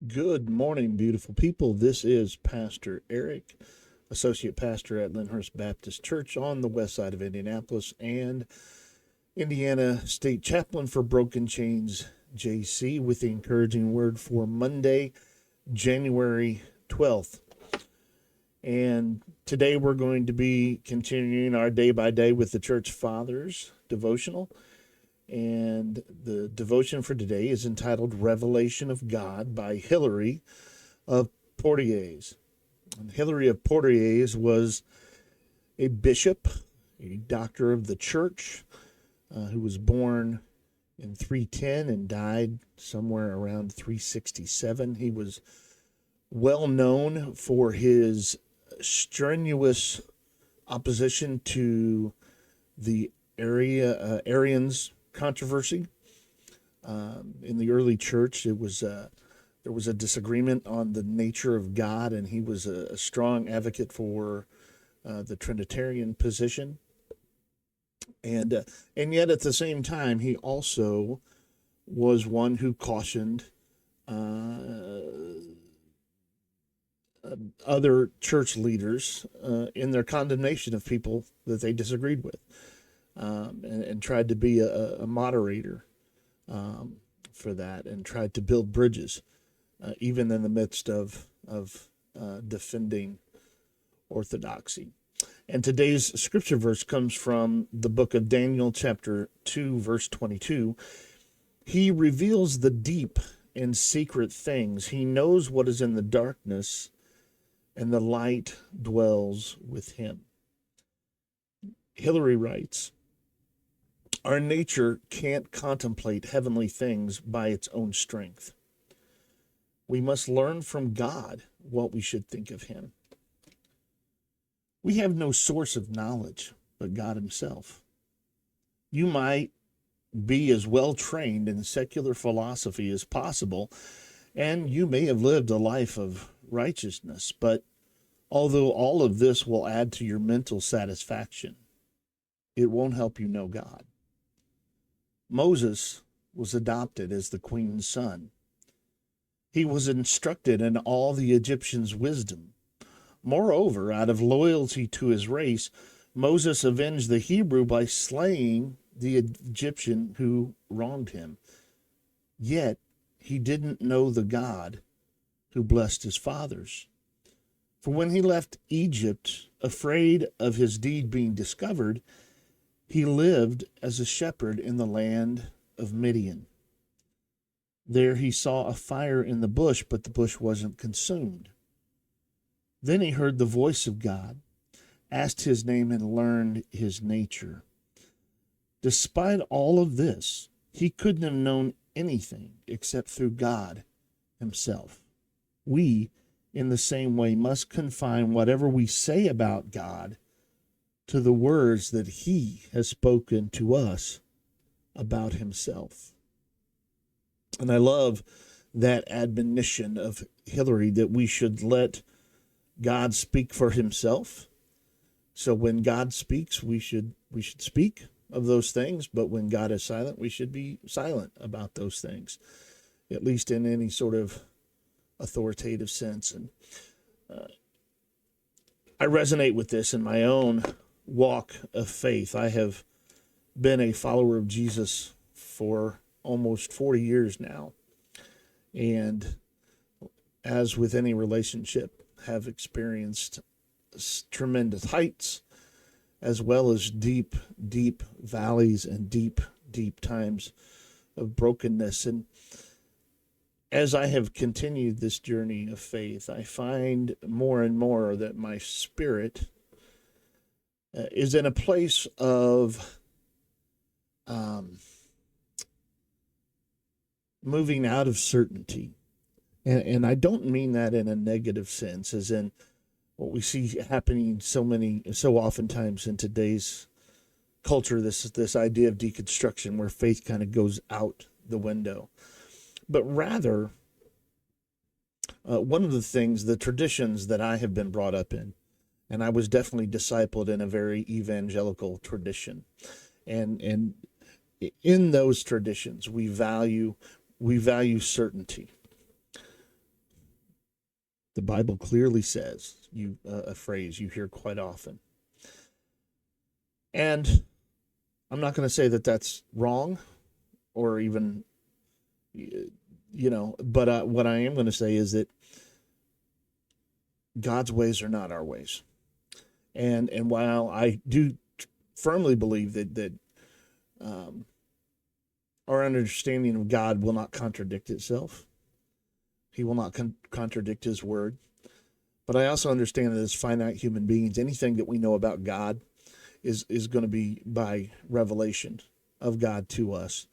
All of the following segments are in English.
Good morning, beautiful people. This is Pastor Eric, Associate Pastor at Lyndhurst Baptist Church on the west side of Indianapolis and Indiana State Chaplain for Broken Chains JC with the encouraging word for Monday, January 12th. And today we're going to be continuing our day by day with the Church Fathers devotional. And the devotion for today is entitled Revelation of God by Hilary of Poitiers. And Hilary of Poitiers was a bishop, a doctor of the church, who was born in 310 and died somewhere around 367. He was well known for his strenuous opposition to the Arians controversy. In the early church, there was a disagreement on the nature of God, and he was a strong advocate for the Trinitarian position. And yet at the same time, he also was one who cautioned other church leaders in their condemnation of people that they disagreed with. And tried to be a moderator for that, and tried to build bridges, even in the midst of defending orthodoxy. And today's scripture verse comes from the book of Daniel, chapter 2, verse 22. He reveals the deep and secret things. He knows what is in the darkness, and the light dwells with him. Hilary writes, our nature can't contemplate heavenly things by its own strength. We must learn from God what we should think of him. We have no source of knowledge but God himself. You might be as well trained in secular philosophy as possible, and you may have lived a life of righteousness, but although all of this will add to your mental satisfaction, it won't help you know God. Moses was adopted as the queen's son. He was instructed in all the Egyptians' wisdom. Moreover, out of loyalty to his race, Moses avenged the Hebrew by slaying the Egyptian who wronged him. Yet he didn't know the God who blessed his fathers. For when he left Egypt, afraid of his deed being discovered, he lived as a shepherd in the land of Midian. There he saw a fire in the bush, but the bush wasn't consumed. Then he heard the voice of God, asked his name, and learned his nature. Despite all of this, he couldn't have known anything except through God himself. We, in the same way, must confine whatever we say about God to the words that he has spoken to us about himself. And I love that admonition of Hilary that we should let God speak for himself. So when God speaks, we should speak of those things, but when God is silent, we should be silent about those things, at least in any sort of authoritative sense. And I resonate with this in my own walk of faith. I have been a follower of Jesus for almost 40 years now, and as with any relationship, have experienced tremendous heights as well as deep valleys and deep times of brokenness. And as I have continued this journey of faith, I find more and more that my spirit is in a place of moving out of certainty. And I don't mean that in a negative sense, as in what we see happening so oftentimes in today's culture, this idea of deconstruction where faith kind of goes out the window. But rather, one of the things, the traditions that I have been brought up in, and I was definitely discipled in a very evangelical tradition. And in those traditions, we value certainty. The Bible clearly says a phrase you hear quite often. And I'm not going to say that that's wrong or even, but what I am going to say is that God's ways are not our ways. And while I do firmly believe that um, our understanding of God will not contradict itself, He will not contradict His word. But I also understand that as finite human beings, anything that we know about God is going to be by revelation of God to us.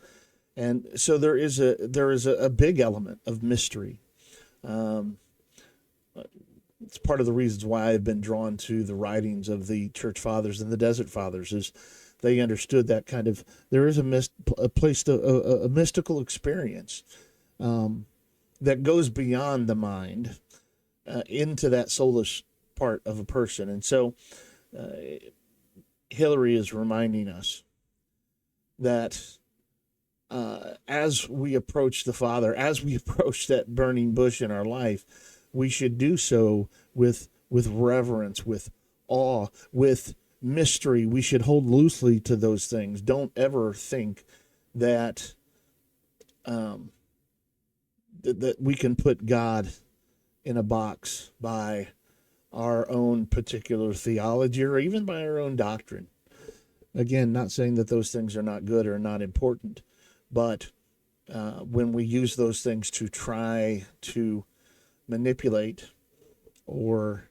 And so there is a big element of mystery. It's part of the reasons why I've been drawn to the writings of the church fathers and the desert fathers, is they understood that kind of, there is a mystical experience that goes beyond the mind into that soulless part of a person. And so Hilary is reminding us that as we approach the Father, as we approach that burning bush in our life, we should do so with reverence, with awe, with mystery. We should hold loosely to those things. Don't ever think that that we can put God in a box by our own particular theology or even by our own doctrine. Again, not saying that those things are not good or not important, but when we use those things to try to manipulate or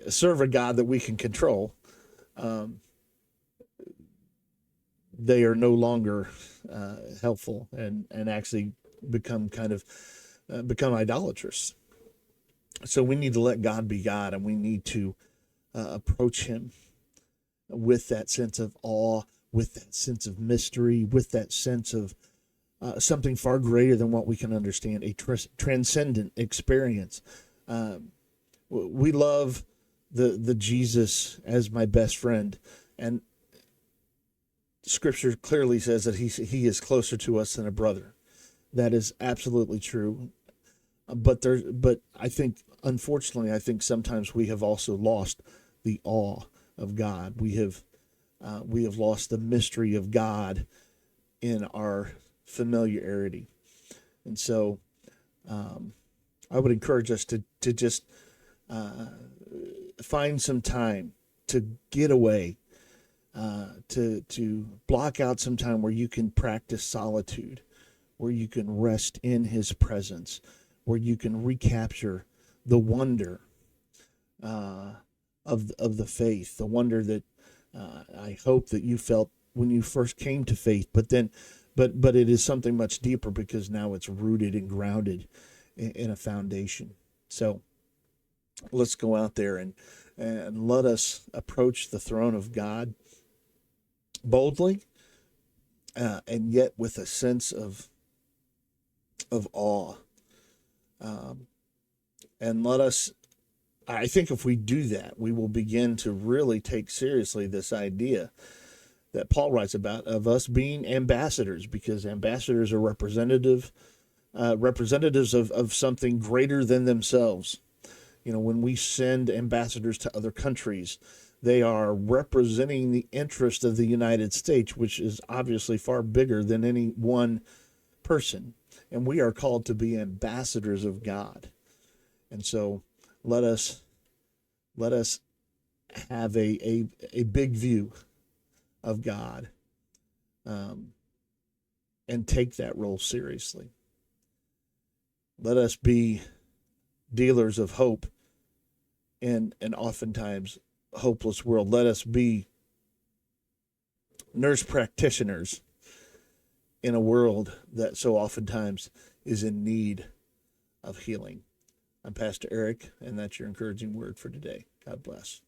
serve a God that we can control, they are no longer helpful and actually become become idolatrous. So we need to let God be God, and we need to approach Him with that sense of awe, with that sense of mystery, with that sense of something far greater than what we can understand, a transcendent experience. We love the Jesus as my best friend, and Scripture clearly says that he is closer to us than a brother. That is absolutely true. But I think, unfortunately, sometimes we have also lost the awe of God. We have lost the mystery of God in our familiarity. And so I would encourage us to just find some time to get away, to block out some time where you can practice solitude, where you can rest in His presence, where you can recapture the wonder of the faith, the wonder that I hope that you felt when you first came to faith, but it is something much deeper because now it's rooted and grounded in a foundation. So let's go out there and let us approach the throne of God boldly, and yet with a sense of awe. And let us, I think if we do that, we will begin to really take seriously this idea that Paul writes about of us being ambassadors, because ambassadors are representatives of something greater than themselves. When we send ambassadors to other countries, they are representing the interest of the United States, which is obviously far bigger than any one person. And we are called to be ambassadors of God. And so let us have a big view of God, and take that role seriously. Let us be dealers of hope in an oftentimes hopeless world. Let us be nurse practitioners in a world that so oftentimes is in need of healing. I'm Pastor Eric, and that's your encouraging word for today. God bless.